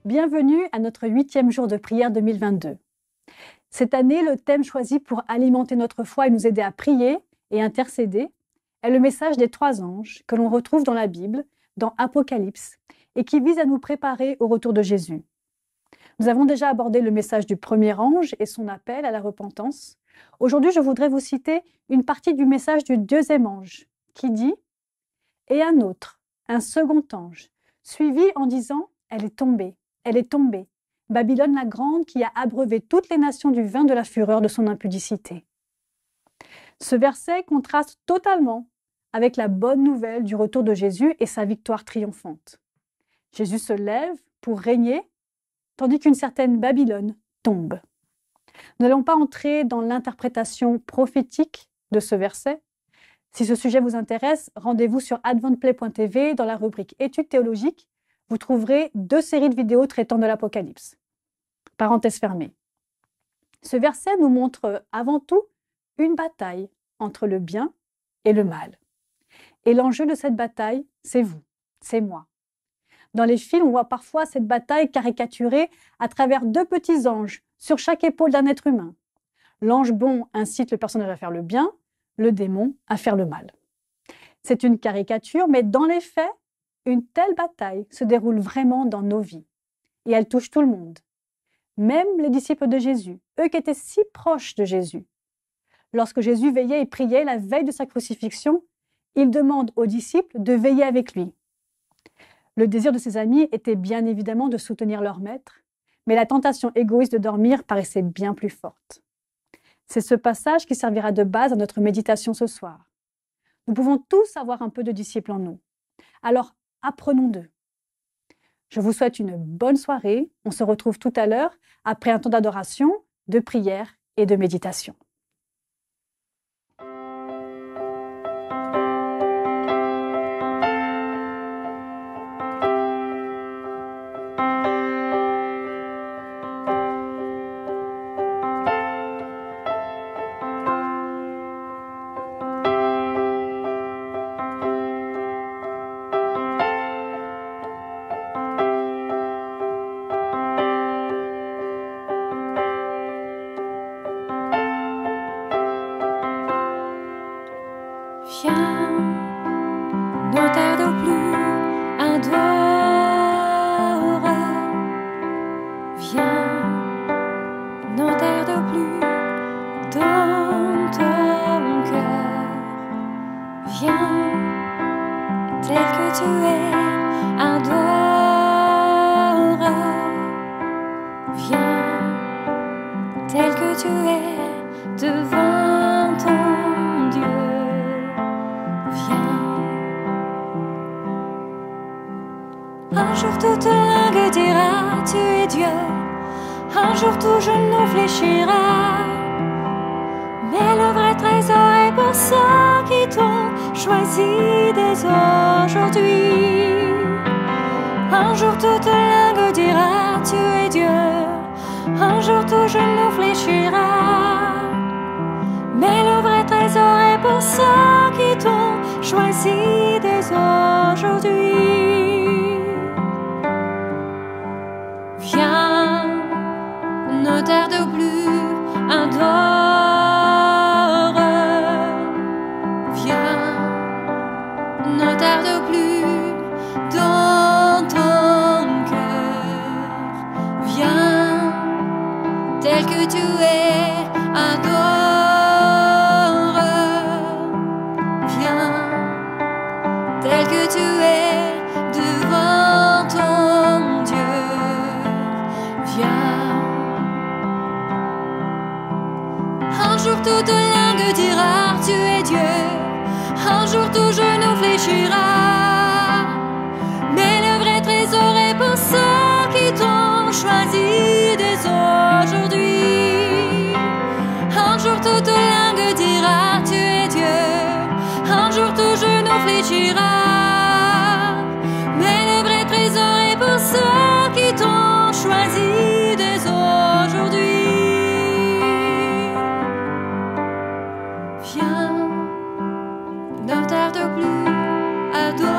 Bienvenue à notre 8e jour de prière 2022. Cette année, le thème choisi pour alimenter notre foi et nous aider à prier et intercéder est le message des 3 anges que l'on retrouve dans la Bible, dans Apocalypse, et qui vise à nous préparer au retour de Jésus. Nous avons déjà abordé le message du premier ange et son appel à la repentance. Aujourd'hui, je voudrais vous citer une partie du message du 2e ange qui dit « Et un autre, un second ange, suivi en disant « Elle est tombée, elle est tombée, Babylone la grande qui a abreuvé toutes les nations du vin de la fureur de son impudicité. » Ce verset contraste totalement avec la bonne nouvelle du retour de Jésus et sa victoire triomphante. Jésus se lève pour régner, tandis qu'une certaine Babylone tombe. Nous n'allons pas entrer dans l'interprétation prophétique de ce verset. Si ce sujet vous intéresse, rendez-vous sur adventplay.tv dans la rubrique Études théologiques. Vous trouverez 2 séries de vidéos traitant de l'Apocalypse. Parenthèse fermée. Ce verset nous montre avant tout une bataille entre le bien et le mal. Et l'enjeu de cette bataille, c'est vous, c'est moi. Dans les films, on voit parfois cette bataille caricaturée à travers 2 petits anges sur chaque épaule d'un être humain. L'ange bon incite le personnage à faire le bien, le démon à faire le mal. C'est une caricature, mais dans les faits, une telle bataille se déroule vraiment dans nos vies. Et elle touche tout le monde. Même les disciples de Jésus, eux qui étaient si proches de Jésus. Lorsque Jésus veillait et priait la veille de sa crucifixion, il demande aux disciples de veiller avec lui. Le désir de ses amis était bien évidemment de soutenir leur maître, mais la tentation égoïste de dormir paraissait bien plus forte. C'est ce passage qui servira de base à notre méditation ce soir. Nous pouvons tous avoir un peu de disciples en nous. Alors, apprenons d'eux. Je vous souhaite une bonne soirée. On se retrouve tout à l'heure après un temps d'adoration, de prière et de méditation. Viens, ne tarde plus, adore. Viens, ne tarde plus dans ton cœur. Viens, tel que tu es, adore. Viens, tel que tu es, devant ton Dieu. Un jour toute langue dira tu es Dieu, un jour tout genou fléchira, mais le vrai trésor est pour ceux qui t'ont choisi dès aujourd'hui. Un jour toute langue dira tu es Dieu, un jour tout genou fléchira, mais le vrai trésor est pour ceux qui t'ont choisi dès aujourd'hui. Viens, ne tarde plus, adore. Viens, ne tarde plus dans ton cœur. Viens, tel que tu es, adore. Viens, tel que tu es, devant ton Dieu. Viens. Un jour toute langue dira tu es Dieu, un jour tout genou fléchira, mais le vrai trésor est pour ceux qui t'ont choisi dès aujourd'hui. Un jour toute langue dira tu es Dieu, un jour tout genou fléchira, mais le vrai trésor est pour ceux qui t'ont choisi dès aujourd'hui. Viens, ne tarde plus, adore.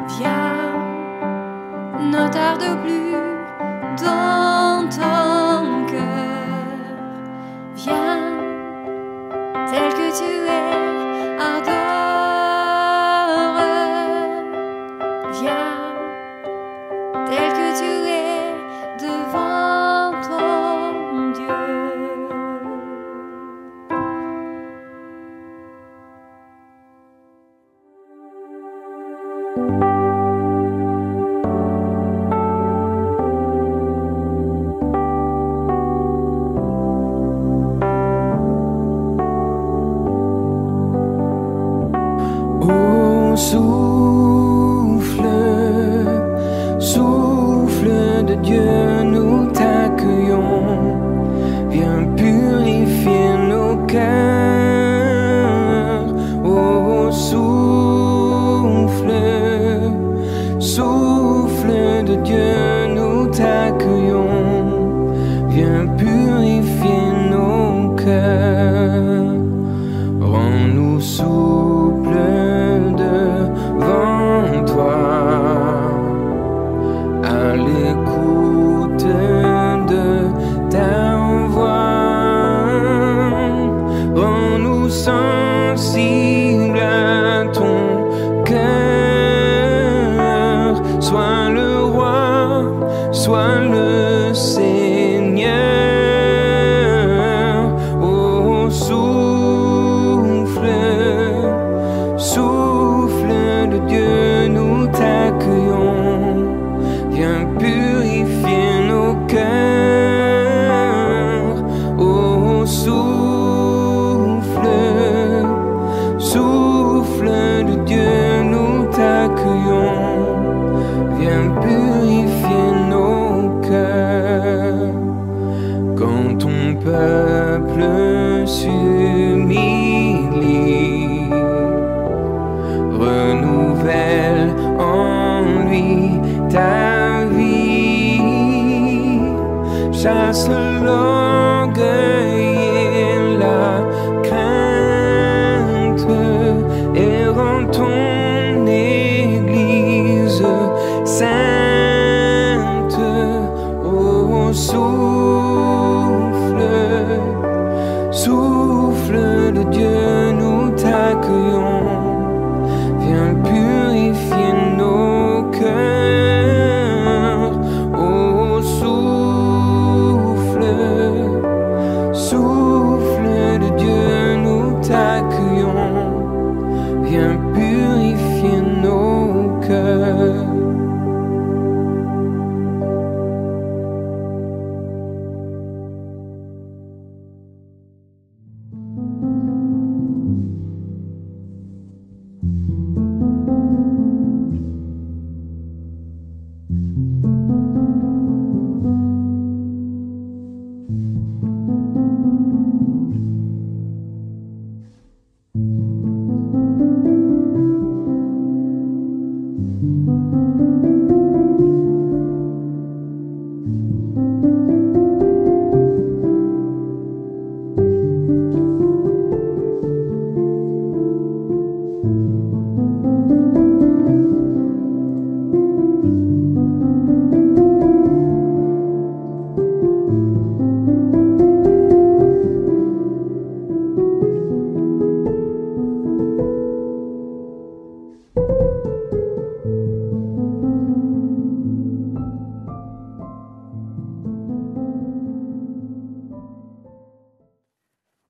Viens, Oh, souffle, souffle de Dieu, nous t'accueillons. Viens purifier nos cœurs. Oh, souffle, souffle de Dieu, nous t'accueillons. Viens purifier nos cœurs. Rends-nous souples devant toi, à l'écoute de ta voix. Rends-nous sensibles à ton cœur. Sois le roi, sois le Seigneur. Oh, souffle, souffle de Dieu, nous t'accueillons. Viens purifier nos cœurs. Oh, souffle, souffle de Dieu, nous t'accueillons. Viens purifier nos cœurs. Quand ton peuple s'humilie, renouvelle en lui ta vie. Chasse l'orgueil et la crainte et rends ton Église sainte. Oh, souffle, souffle de Dieu, nous t'accueillons. Viens purifier nos cœurs. Oh, souffle, souffle de Dieu, nous t'accueillons. Viens purifier nos cœurs.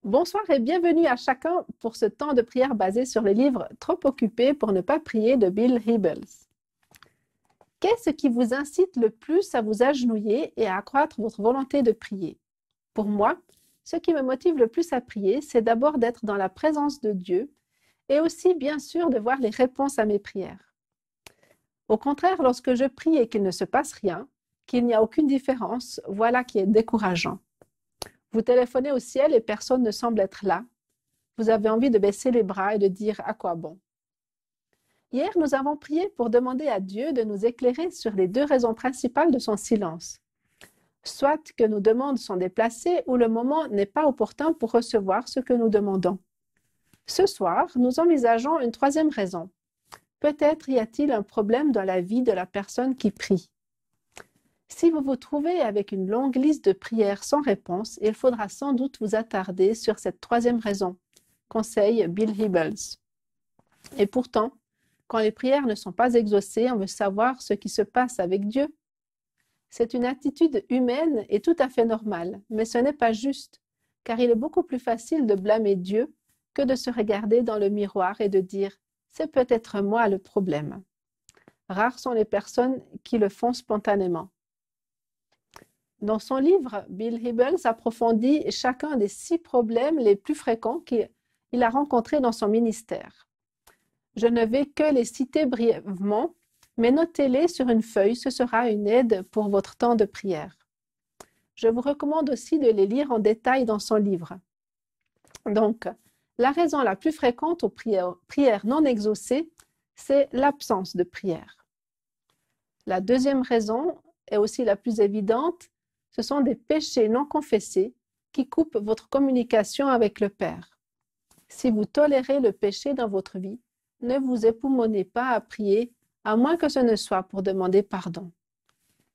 Bonsoir et bienvenue à chacun pour ce temps de prière basé sur le livre « Trop occupé pour ne pas prier » de Bill Hybels. Qu'est-ce qui vous incite le plus à vous agenouiller et à accroître votre volonté de prier? Pour moi, ce qui me motive le plus à prier, c'est d'abord d'être dans la présence de Dieu et aussi, bien sûr, de voir les réponses à mes prières. Au contraire, lorsque je prie et qu'il ne se passe rien, qu'il n'y a aucune différence, voilà qui est décourageant. Vous téléphonez au ciel et personne ne semble être là. Vous avez envie de baisser les bras et de dire « à quoi bon ?» Hier, nous avons prié pour demander à Dieu de nous éclairer sur les deux raisons principales de son silence. Soit que nos demandes sont déplacées ou le moment n'est pas opportun pour recevoir ce que nous demandons. Ce soir, nous envisageons une troisième raison. Peut-être y a-t-il un problème dans la vie de la personne qui prie. Si vous vous trouvez avec une longue liste de prières sans réponse, il faudra sans doute vous attarder sur cette troisième raison, conseille Bill Hybels. Et pourtant, quand les prières ne sont pas exaucées, on veut savoir ce qui se passe avec Dieu. C'est une attitude humaine et tout à fait normale, mais ce n'est pas juste, car il est beaucoup plus facile de blâmer Dieu que de se regarder dans le miroir et de dire « c'est peut-être moi le problème ». Rares sont les personnes qui le font spontanément. Dans son livre, Bill Hybels approfondit chacun des 6 problèmes les plus fréquents qu'il a rencontrés dans son ministère. Je ne vais que les citer brièvement, mais notez-les sur une feuille, ce sera une aide pour votre temps de prière. Je vous recommande aussi de les lire en détail dans son livre. Donc, la raison la plus fréquente aux prières non exaucées, c'est l'absence de prière. La deuxième raison, est aussi la plus évidente, ce sont des péchés non confessés qui coupent votre communication avec le Père. Si vous tolérez le péché dans votre vie, ne vous époumonez pas à prier, à moins que ce ne soit pour demander pardon.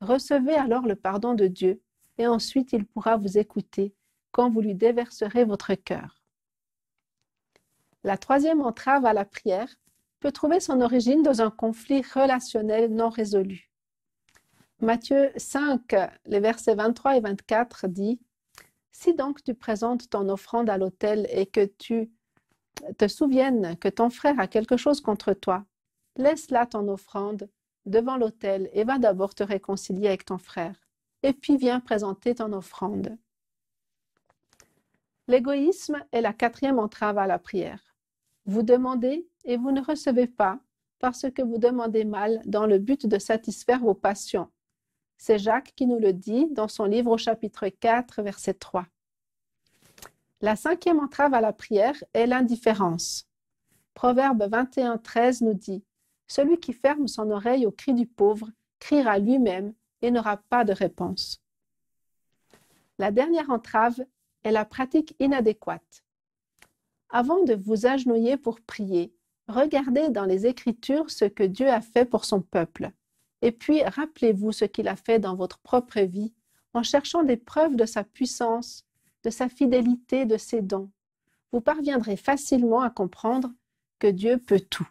Recevez alors le pardon de Dieu, et ensuite il pourra vous écouter quand vous lui déverserez votre cœur. La troisième entrave à la prière peut trouver son origine dans un conflit relationnel non résolu. Matthieu 5, les versets 23 et 24 dit « Si donc tu présentes ton offrande à l'autel et que tu te souviennes que ton frère a quelque chose contre toi, laisse là ton offrande devant l'autel et va d'abord te réconcilier avec ton frère, et puis viens présenter ton offrande. » L'égoïsme est la quatrième entrave à la prière. Vous demandez et vous ne recevez pas parce que vous demandez mal dans le but de satisfaire vos passions. C'est Jacques qui nous le dit dans son livre au chapitre 4, verset 3. La cinquième entrave à la prière est l'indifférence. Proverbe 21, 13 nous dit « Celui qui ferme son oreille au cri du pauvre criera lui-même et n'aura pas de réponse. » La dernière entrave est la pratique inadéquate. Avant de vous agenouiller pour prier, regardez dans les Écritures ce que Dieu a fait pour son peuple. Et puis, rappelez-vous ce qu'il a fait dans votre propre vie en cherchant des preuves de sa puissance, de sa fidélité, de ses dons. Vous parviendrez facilement à comprendre que Dieu peut tout.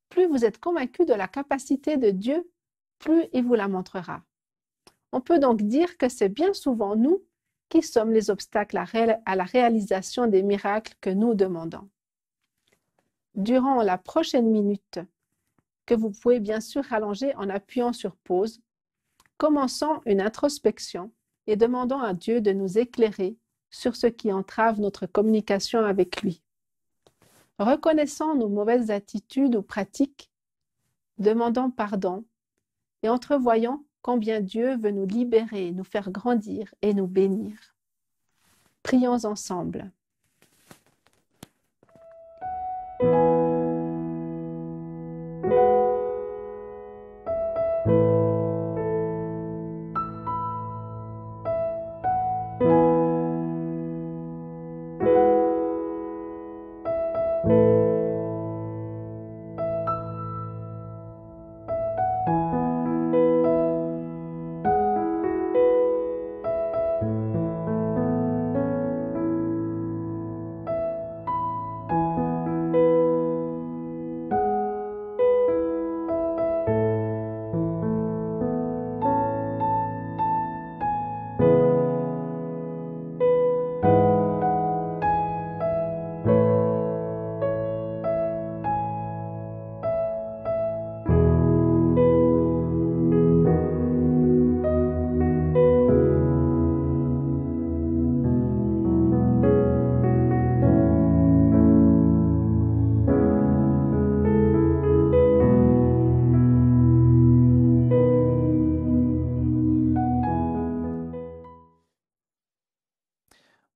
Plus vous êtes convaincu de la capacité de Dieu, plus il vous la montrera. On peut donc dire que c'est bien souvent nous qui sommes les obstacles à la réalisation des miracles que nous demandons. Durant la prochaine minute, que vous pouvez bien sûr rallonger en appuyant sur pause, commençons une introspection et demandons à Dieu de nous éclairer sur ce qui entrave notre communication avec lui. Reconnaissons nos mauvaises attitudes ou pratiques, demandons pardon et entrevoyons combien Dieu veut nous libérer, nous faire grandir et nous bénir. Prions ensemble.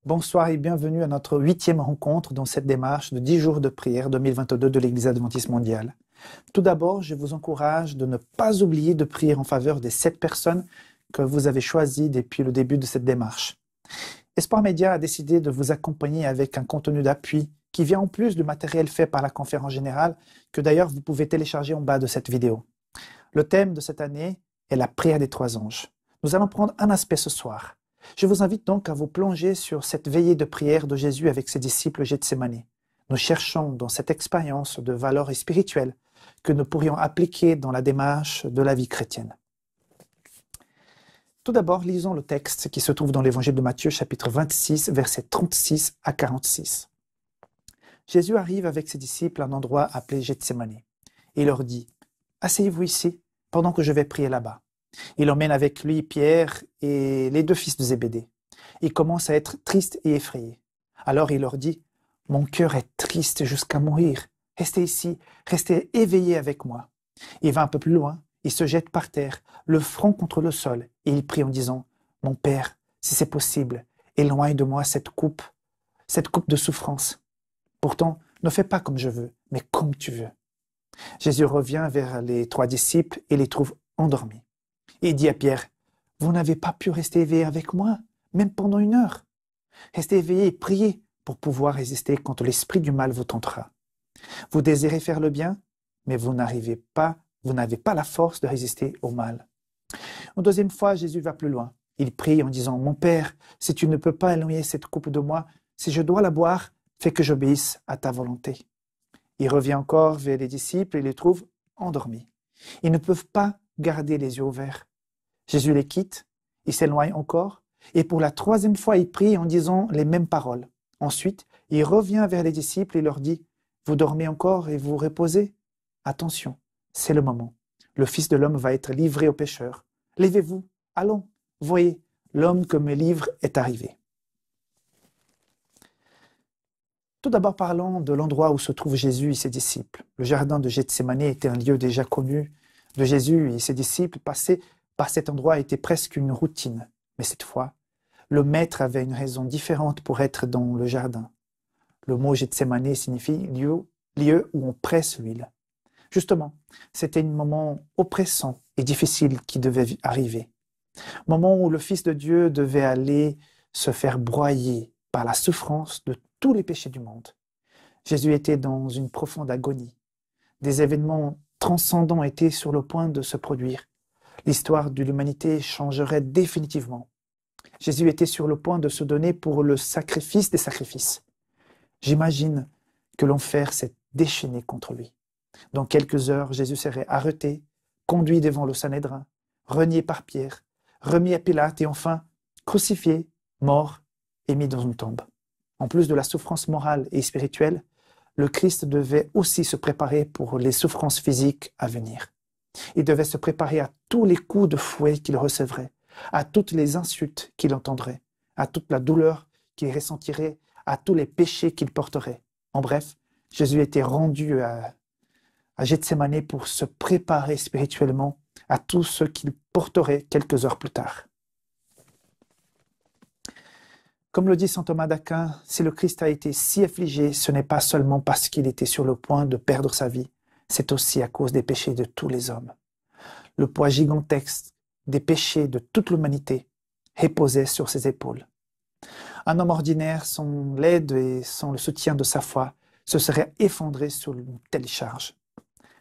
Bonsoir et bienvenue à notre 8e rencontre dans cette démarche de 10 jours de prière 2022 de l'Église adventiste mondiale. Tout d'abord, je vous encourage de ne pas oublier de prier en faveur des 7 personnes que vous avez choisies depuis le début de cette démarche. Espoir Média a décidé de vous accompagner avec un contenu d'appui qui vient en plus du matériel fait par la conférence générale que d'ailleurs vous pouvez télécharger en bas de cette vidéo. Le thème de cette année est la prière des 3 anges. Nous allons prendre un aspect ce soir. Je vous invite donc à vous plonger sur cette veillée de prière de Jésus avec ses disciples Gethsémani. Nous cherchons dans cette expérience de valeurs spirituelles que nous pourrions appliquer dans la démarche de la vie chrétienne. Tout d'abord, lisons le texte qui se trouve dans l'évangile de Matthieu, chapitre 26, versets 36 à 46. Jésus arrive avec ses disciples à un endroit appelé Gethsémani et il leur dit asseyez-vous ici pendant que je vais prier là-bas. Il emmène avec lui Pierre et les deux fils de Zébédée. Il commence à être triste et effrayé. Alors il leur dit, « Mon cœur est triste jusqu'à mourir. Restez ici, restez éveillés avec moi. » Il va un peu plus loin, il se jette par terre, le front contre le sol, et il prie en disant, « Mon Père, si c'est possible, éloigne de moi cette coupe de souffrance. Pourtant, ne fais pas comme je veux, mais comme tu veux. » Jésus revient vers les 3 disciples et les trouve endormis. Il dit à Pierre, « Vous n'avez pas pu rester éveillé avec moi, même pendant 1 heure. Restez éveillés et priez pour pouvoir résister quand l'esprit du mal vous tentera. Vous désirez faire le bien, mais vous n'avez pas la force de résister au mal. » Une deuxième fois, Jésus va plus loin. Il prie en disant, « Mon Père, si tu ne peux pas éloigner cette coupe de moi, si je dois la boire, fais que j'obéisse à ta volonté. » Il revient encore vers les disciples et les trouve endormis. Ils ne peuvent pas garder les yeux ouverts. Jésus les quitte, il s'éloigne encore, et pour la 3e fois, il prie en disant les mêmes paroles. Ensuite, il revient vers les disciples et leur dit, « Vous dormez encore et vous reposez? Attention, c'est le moment. Le Fils de l'homme va être livré aux pécheurs. Levez-vous, allons, voyez, l'homme que me livre est arrivé. » Tout d'abord, parlons de l'endroit où se trouvent Jésus et ses disciples. Le jardin de Gethsémani était un lieu déjà connu de Jésus et ses disciples. Passer par cet endroit était presque une routine. Mais cette fois, le maître avait une raison différente pour être dans le jardin. Le mot Gethsémani signifie lieu où on presse l'huile. Justement, c'était un moment oppressant et difficile qui devait arriver. Moment où le Fils de Dieu devait aller se faire broyer par la souffrance de tous les péchés du monde. Jésus était dans une profonde agonie. Des événements transcendants étaient sur le point de se produire. L'histoire de l'humanité changerait définitivement. Jésus était sur le point de se donner pour le sacrifice des sacrifices. J'imagine que l'enfer s'est déchaîné contre lui. Dans quelques heures, Jésus serait arrêté, conduit devant le Sanhédrin, renié par Pierre, remis à Pilate et enfin crucifié, mort et mis dans une tombe. En plus de la souffrance morale et spirituelle, le Christ devait aussi se préparer pour les souffrances physiques à venir. Il devait se préparer à tous les coups de fouet qu'il recevrait, à toutes les insultes qu'il entendrait, à toute la douleur qu'il ressentirait, à tous les péchés qu'il porterait. En bref, Jésus était rendu à Gethsémani pour se préparer spirituellement à tout ce qu'il porterait quelques heures plus tard. Comme le dit saint Thomas d'Aquin, si le Christ a été si affligé, ce n'est pas seulement parce qu'il était sur le point de perdre sa vie, c'est aussi à cause des péchés de tous les hommes. Le poids gigantesque des péchés de toute l'humanité reposait sur ses épaules. Un homme ordinaire, sans l'aide et sans le soutien de sa foi, se serait effondré sur une telle charge.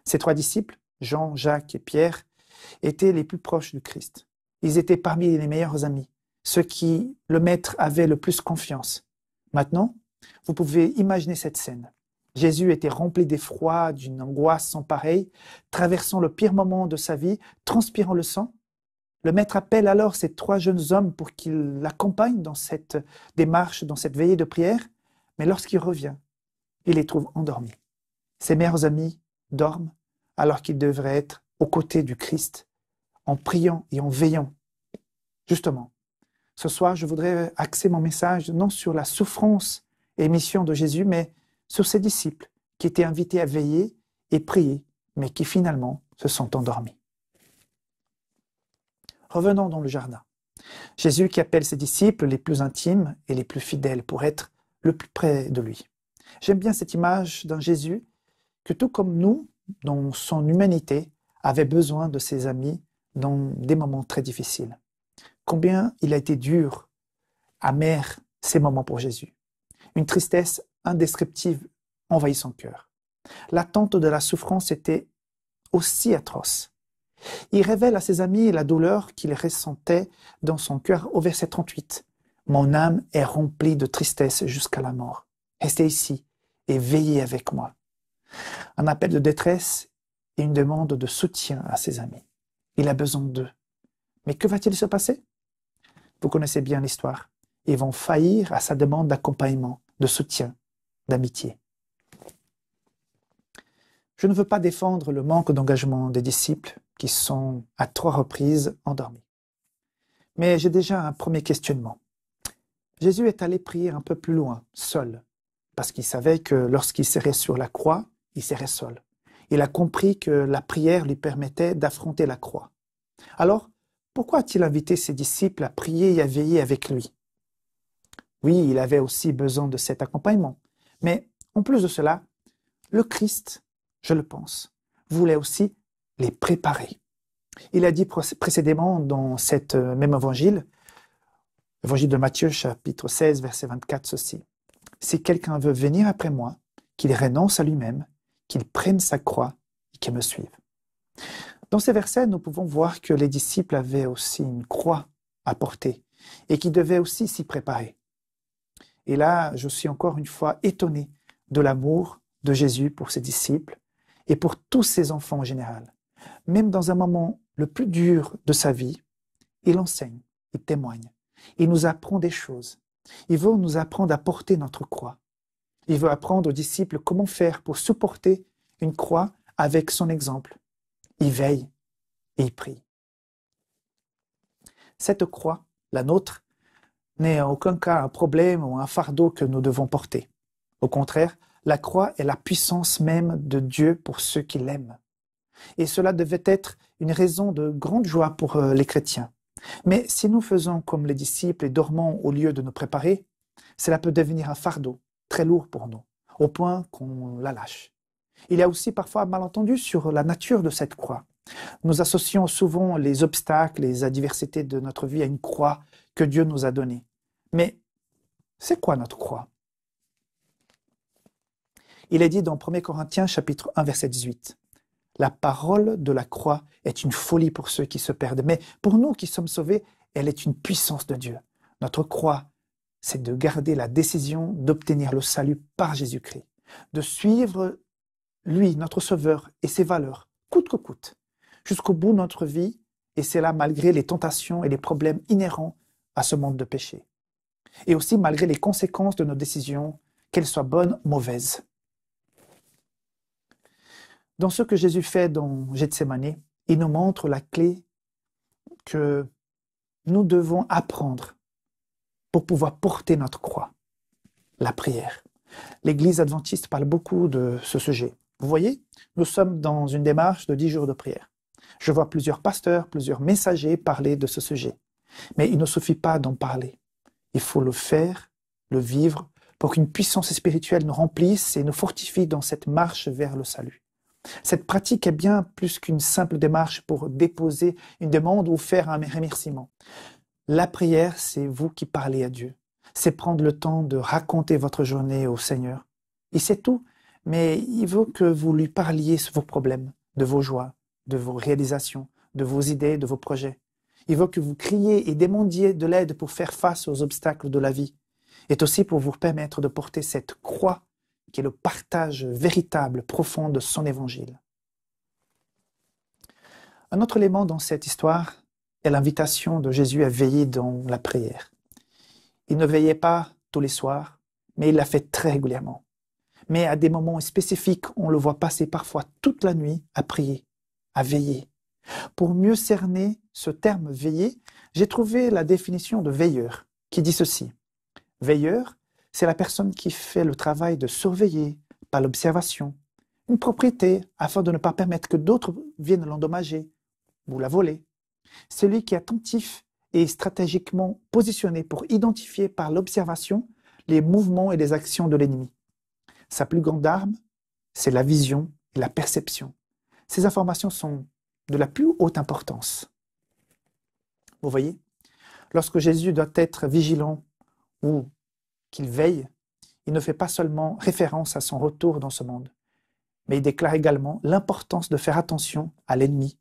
Ses 3 disciples, Jean, Jacques et Pierre, étaient les plus proches du Christ. Ils étaient parmi les meilleurs amis, ceux qui le maître avait le plus confiance. Maintenant, vous pouvez imaginer cette scène. Jésus était rempli d'effroi, d'une angoisse sans pareille, traversant le pire moment de sa vie, transpirant le sang. Le maître appelle alors ces 3 jeunes hommes pour qu'ils l'accompagnent dans cette démarche, dans cette veillée de prière, mais lorsqu'il revient, il les trouve endormis. Ses meilleurs amis dorment alors qu'ils devraient être aux côtés du Christ, en priant et en veillant. Justement, ce soir, je voudrais axer mon message non sur la souffrance et mission de Jésus, mais sur ses disciples qui étaient invités à veiller et prier, mais qui finalement se sont endormis. Revenons dans le jardin. Jésus qui appelle ses disciples les plus intimes et les plus fidèles pour être le plus près de lui. J'aime bien cette image d'un Jésus que tout comme nous, dans son humanité, avait besoin de ses amis dans des moments très difficiles. Combien il a été dur, amer ces moments pour Jésus. Une tristesse indescriptible envahit son cœur. L'attente de la souffrance était aussi atroce. Il révèle à ses amis la douleur qu'il ressentait dans son cœur au verset 38. « Mon âme est remplie de tristesse jusqu'à la mort. Restez ici et veillez avec moi. » Un appel de détresse et une demande de soutien à ses amis. Il a besoin d'eux. Mais que va-t-il se passer? Vous connaissez bien l'histoire. Ils vont faillir à sa demande d'accompagnement, de soutien, d'amitié. Je ne veux pas défendre le manque d'engagement des disciples qui sont à 3 reprises endormis. Mais j'ai déjà un premier questionnement. Jésus est allé prier un peu plus loin, seul, parce qu'il savait que lorsqu'il serait sur la croix, il serait seul. Il a compris que la prière lui permettait d'affronter la croix. Alors, pourquoi a-t-il invité ses disciples à prier et à veiller avec lui? Oui, il avait aussi besoin de cet accompagnement. Mais en plus de cela, le Christ, je le pense, voulait aussi les préparer. Il a dit précédemment dans cet même évangile de Matthieu, chapitre 16, verset 24, ceci. « Si quelqu'un veut venir après moi, qu'il renonce à lui-même, qu'il prenne sa croix et qu'il me suive. » Dans ces versets, nous pouvons voir que les disciples avaient aussi une croix à porter et qu'ils devaient aussi s'y préparer. Et là, je suis encore une fois étonné de l'amour de Jésus pour ses disciples et pour tous ses enfants en général. Même dans un moment le plus dur de sa vie, il enseigne, il témoigne, il nous apprend des choses. Il veut nous apprendre à porter notre croix. Il veut apprendre aux disciples comment faire pour supporter une croix avec son exemple. Il veille et il prie. Cette croix, la nôtre, n'est en aucun cas un problème ou un fardeau que nous devons porter. Au contraire, la croix est la puissance même de Dieu pour ceux qui l'aiment. Et cela devait être une raison de grande joie pour les chrétiens. Mais si nous faisons comme les disciples et dormons au lieu de nous préparer, cela peut devenir un fardeau très lourd pour nous, au point qu'on la lâche. Il y a aussi parfois un malentendu sur la nature de cette croix. Nous associons souvent les obstacles, les adversités de notre vie à une croix que Dieu nous a donnée. Mais c'est quoi notre croix? Il est dit dans 1 Corinthiens chapitre 1 verset 18. La parole de la croix est une folie pour ceux qui se perdent, mais pour nous qui sommes sauvés, elle est une puissance de Dieu. Notre croix, c'est de garder la décision d'obtenir le salut par Jésus-Christ, de suivre lui, notre Sauveur, et ses valeurs, coûte que coûte, jusqu'au bout de notre vie, et c'est là malgré les tentations et les problèmes inhérents à ce monde de péché. Et aussi malgré les conséquences de nos décisions, qu'elles soient bonnes ou mauvaises. Dans ce que Jésus fait dans Gethsémani, il nous montre la clé que nous devons apprendre pour pouvoir porter notre croix, la prière. L'Église adventiste parle beaucoup de ce sujet. Vous voyez, nous sommes dans une démarche de 10 jours de prière. Je vois plusieurs pasteurs, plusieurs messagers parler de ce sujet. Mais il ne suffit pas d'en parler. Il faut le faire, le vivre, pour qu'une puissance spirituelle nous remplisse et nous fortifie dans cette marche vers le salut. Cette pratique est bien plus qu'une simple démarche pour déposer une demande ou faire un remerciement. La prière, c'est vous qui parlez à Dieu. C'est prendre le temps de raconter votre journée au Seigneur. Il sait tout, mais il veut que vous lui parliez de vos problèmes, de vos joies, de vos réalisations, de vos idées, de vos projets. Il veut que vous criez et demandiez de l'aide pour faire face aux obstacles de la vie. Et aussi pour vous permettre de porter cette croix qui est le partage véritable, profond de son évangile. Un autre élément dans cette histoire est l'invitation de Jésus à veiller dans la prière. Il ne veillait pas tous les soirs, mais il l'a fait très régulièrement. Mais à des moments spécifiques, on le voit passer parfois toute la nuit à prier, à veiller. Pour mieux cerner ce terme « veiller », j'ai trouvé la définition de veilleur, qui dit ceci. Veilleur, c'est la personne qui fait le travail de surveiller par l'observation une propriété afin de ne pas permettre que d'autres viennent l'endommager ou la voler. Celui qui est attentif et stratégiquement positionné pour identifier par l'observation les mouvements et les actions de l'ennemi. Sa plus grande arme, c'est la vision et la perception. Ces informations sont de la plus haute importance. Vous voyez, lorsque Jésus doit être vigilant ou qu'il veille, il ne fait pas seulement référence à son retour dans ce monde, mais il déclare également l'importance de faire attention à l'ennemi.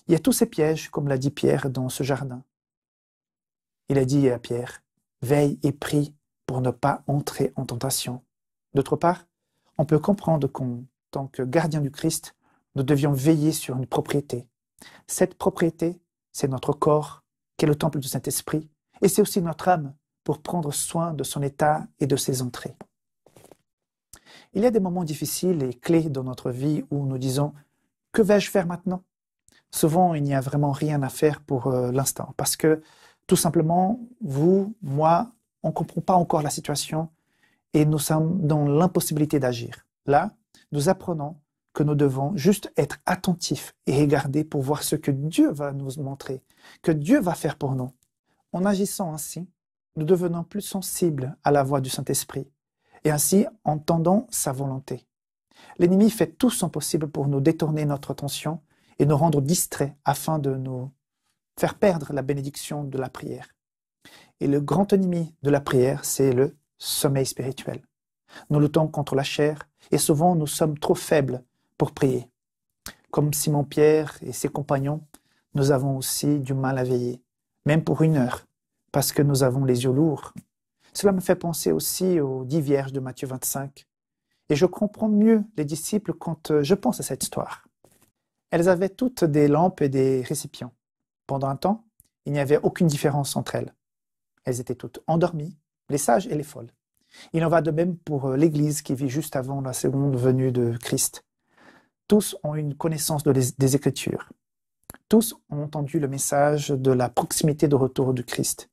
Il y a tous ces pièges, comme l'a dit Pierre dans ce jardin. Il a dit à Pierre, « Veille et prie pour ne pas entrer en tentation. » D'autre part, on peut comprendre qu'en tant que gardien du Christ, nous devions veiller sur une propriété. Cette propriété, c'est notre corps, qui est le temple du Saint-Esprit, et c'est aussi notre âme, pour prendre soin de son état et de ses entrées. Il y a des moments difficiles et clés dans notre vie où nous disons « Que vais-je faire maintenant ?» Souvent, il n'y a vraiment rien à faire pour l'instant parce que tout simplement, vous, moi, on ne comprend pas encore la situation et nous sommes dans l'impossibilité d'agir. Là, nous apprenons que nous devons juste être attentifs et regarder pour voir ce que Dieu va nous montrer, que Dieu va faire pour nous. En agissant ainsi, nous devenons plus sensibles à la voix du Saint-Esprit et ainsi entendons sa volonté. L'ennemi fait tout son possible pour nous détourner notre attention et nous rendre distraits afin de nous faire perdre la bénédiction de la prière. Et le grand ennemi de la prière, c'est le sommeil spirituel. Nous luttons contre la chair et souvent nous sommes trop faibles pour prier. Comme Simon-Pierre et ses compagnons, nous avons aussi du mal à veiller, même pour 1 heure, parce que nous avons les yeux lourds. Cela me fait penser aussi aux 10 vierges de Matthieu 25. Et je comprends mieux les disciples quand je pense à cette histoire. Elles avaient toutes des lampes et des récipients. Pendant un temps, il n'y avait aucune différence entre elles. Elles étaient toutes endormies, les sages et les folles. Il en va de même pour l'Église qui vit juste avant la seconde venue de Christ. Tous ont une connaissance des Écritures. Tous ont entendu le message de la proximité de retour du Christ.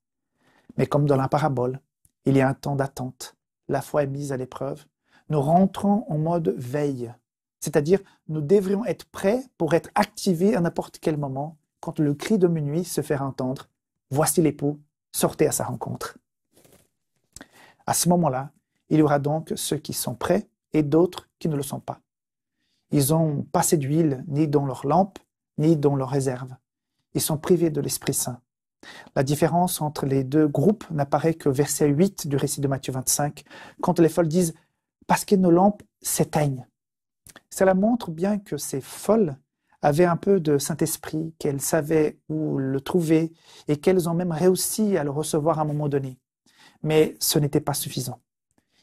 Mais comme dans la parabole, il y a un temps d'attente. La foi est mise à l'épreuve. Nous rentrons en mode veille. C'est-à-dire, nous devrions être prêts pour être activés à n'importe quel moment quand le cri de minuit se fait entendre. Voici l'époux, sortez à sa rencontre. À ce moment-là, il y aura donc ceux qui sont prêts et d'autres qui ne le sont pas. Ils n'ont pas assez d'huile ni dans leurs lampes, ni dans leurs réserves. Ils sont privés de l'Esprit Saint. La différence entre les deux groupes n'apparaît que verset 8 du récit de Matthieu 25, quand les folles disent « parce que nos lampes s'éteignent ». Cela montre bien que ces folles avaient un peu de Saint-Esprit, qu'elles savaient où le trouver et qu'elles ont même réussi à le recevoir à un moment donné. Mais ce n'était pas suffisant.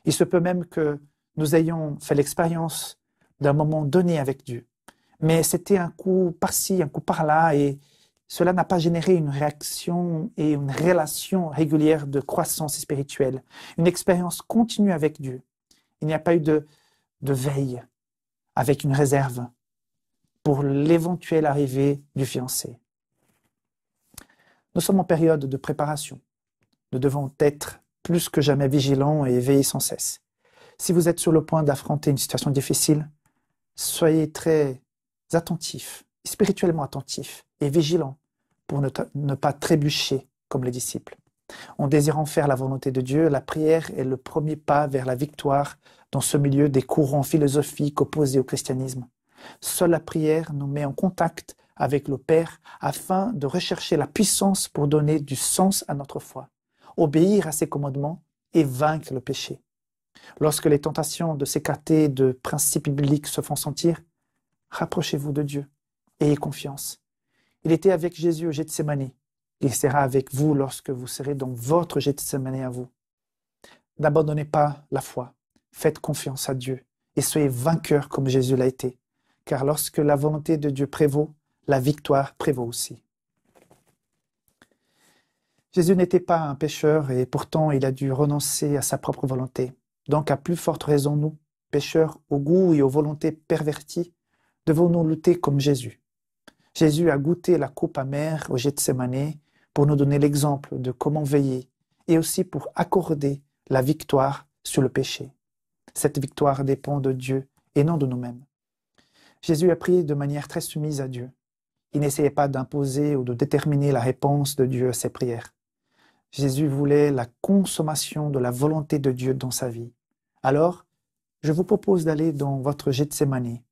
Il se peut même que nous ayons fait l'expérience d'un moment donné avec Dieu. Mais c'était un coup par-ci, un coup par-là, et cela n'a pas généré une réaction et une relation régulière de croissance spirituelle, une expérience continue avec Dieu. Il n'y a pas eu de veille avec une réserve pour l'éventuelle arrivée du fiancé. Nous sommes en période de préparation. Nous devons être plus que jamais vigilants et veiller sans cesse. Si vous êtes sur le point d'affronter une situation difficile, soyez très attentifs, spirituellement attentifs et vigilants pour ne pas trébucher comme les disciples. En désirant faire la volonté de Dieu, la prière est le premier pas vers la victoire dans ce milieu des courants philosophiques opposés au christianisme. Seule la prière nous met en contact avec le Père afin de rechercher la puissance pour donner du sens à notre foi, obéir à ses commandements et vaincre le péché. Lorsque les tentations de s'écarter de principes bibliques se font sentir, rapprochez-vous de Dieu, ayez confiance. Il était avec Jésus au Gethsémani. Il sera avec vous lorsque vous serez dans votre Gethsémani à vous. N'abandonnez pas la foi, faites confiance à Dieu et soyez vainqueurs comme Jésus l'a été, car lorsque la volonté de Dieu prévaut, la victoire prévaut aussi. Jésus n'était pas un pécheur et pourtant il a dû renoncer à sa propre volonté. Donc à plus forte raison, nous, pécheurs au goût et aux volontés perverties, devons-nous lutter comme Jésus. Jésus a goûté la coupe amère au Gethsémani pour nous donner l'exemple de comment veiller et aussi pour accorder la victoire sur le péché. Cette victoire dépend de Dieu et non de nous-mêmes. Jésus a prié de manière très soumise à Dieu. Il n'essayait pas d'imposer ou de déterminer la réponse de Dieu à ses prières. Jésus voulait la consommation de la volonté de Dieu dans sa vie. Alors, je vous propose d'aller dans votre Gethsémani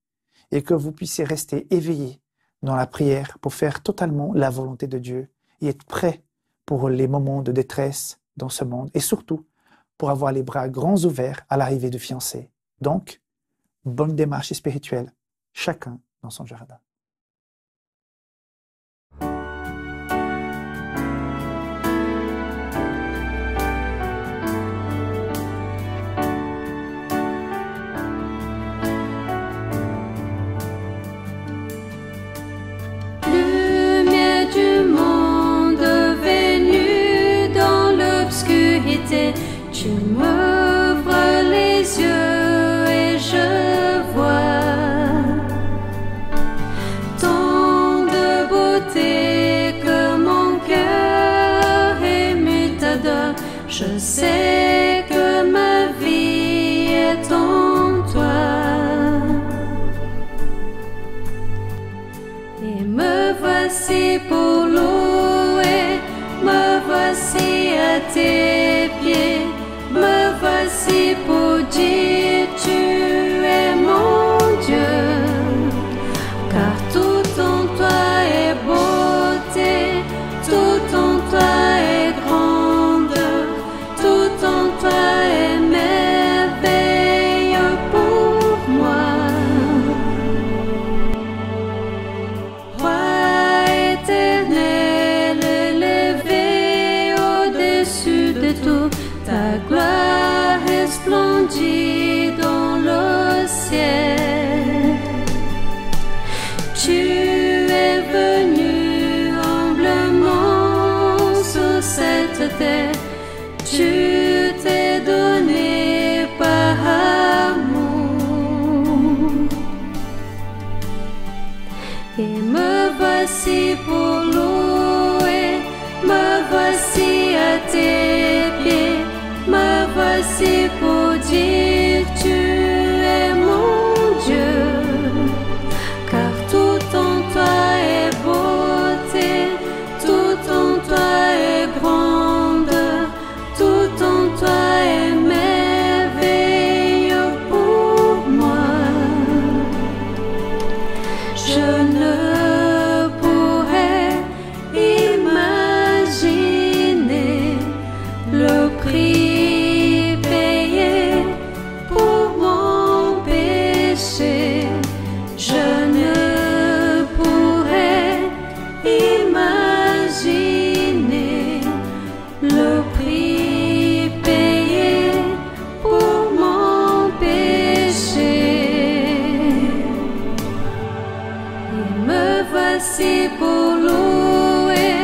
et que vous puissiez rester éveillés dans la prière pour faire totalement la volonté de Dieu et être prêts pour les moments de détresse dans ce monde et surtout pour avoir les bras grands ouverts à l'arrivée du fiancé. Donc, bonne démarche spirituelle, chacun dans son jardin. Tu m'ouvres les yeux Je sais que ma vie est en toi. Et me voici pour louer, me voici à tes pieds, me voici pour dire tu es mon Dieu. Car tout en toi est beauté, tout en toi est grandeur, tout en toi est merveilleux pour moi. Roi éternel, élevé au-dessus de tout, ta gloire resplendit dans le ciel. Tu es venu humblement sur cette terre, tu t'es donné par amour. Et me voici pour louer, me voici à tes pieds, me voici pour dire tu es mon Dieu. Car tout en toi est beauté, tout en toi est grandeur, tout en toi est merveilleux pour moi. Je ne pourrais imaginer le prix payé pour mon péché. Je ne pourrais imaginer le prix payé pour mon péché. Et me voici pour louer,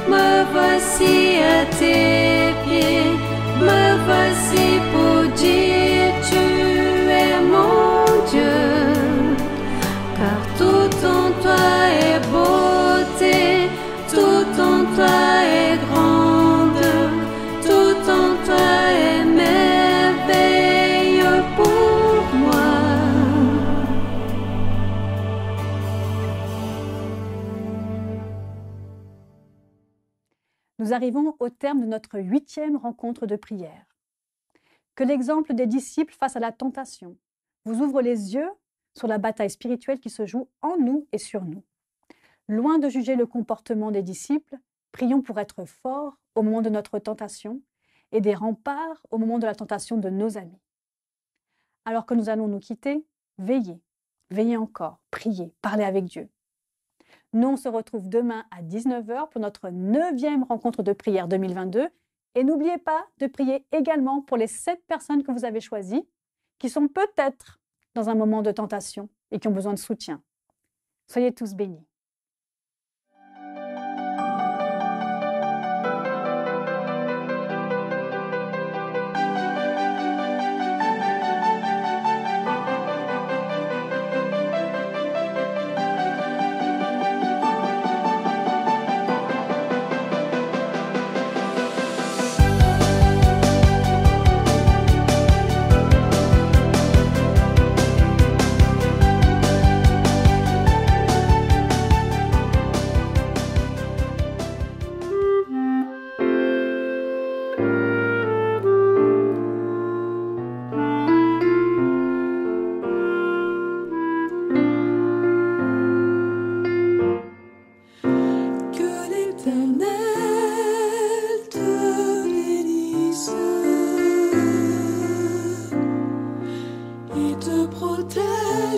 me voici à tes pieds, me voici pour dire tu es mon Dieu. Car tout en toi est beauté, tout en toi est grandeur, tout en toi est merveilleux pour moi. Nous arrivons au terme de notre 8e rencontre de prière. Que l'exemple des disciples face à la tentation vous ouvre les yeux sur la bataille spirituelle qui se joue en nous et sur nous. Loin de juger le comportement des disciples, prions pour être forts au moment de notre tentation et des remparts au moment de la tentation de nos amis. Alors que nous allons nous quitter, veillez, veillez encore, priez, parlez avec Dieu. Nous, on se retrouve demain à 19h pour notre 9e rencontre de prière 2022. Et n'oubliez pas de prier également pour les 7 personnes que vous avez choisies, qui sont peut-être dans un moment de tentation et qui ont besoin de soutien. Soyez tous bénis.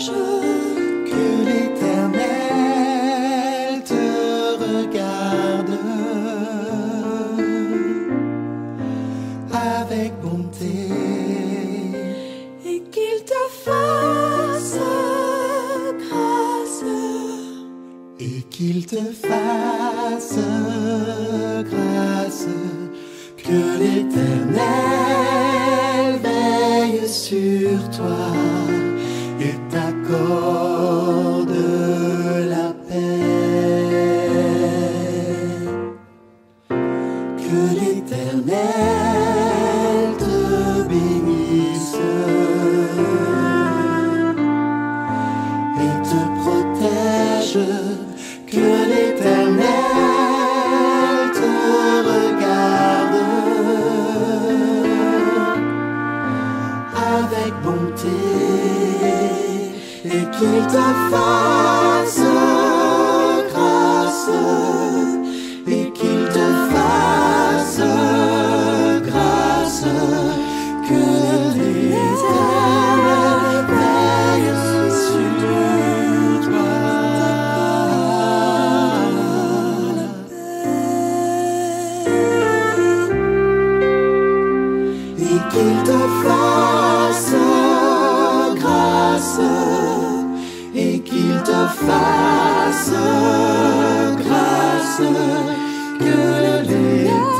Que l'Éternel te regarde avec bonté et qu'il te fasse grâce. et qu'il te fasse grâce. Que l'Éternel veille sur toi et t'accorde la paix. Que l'Éternel grâce, grâce, que l'éternel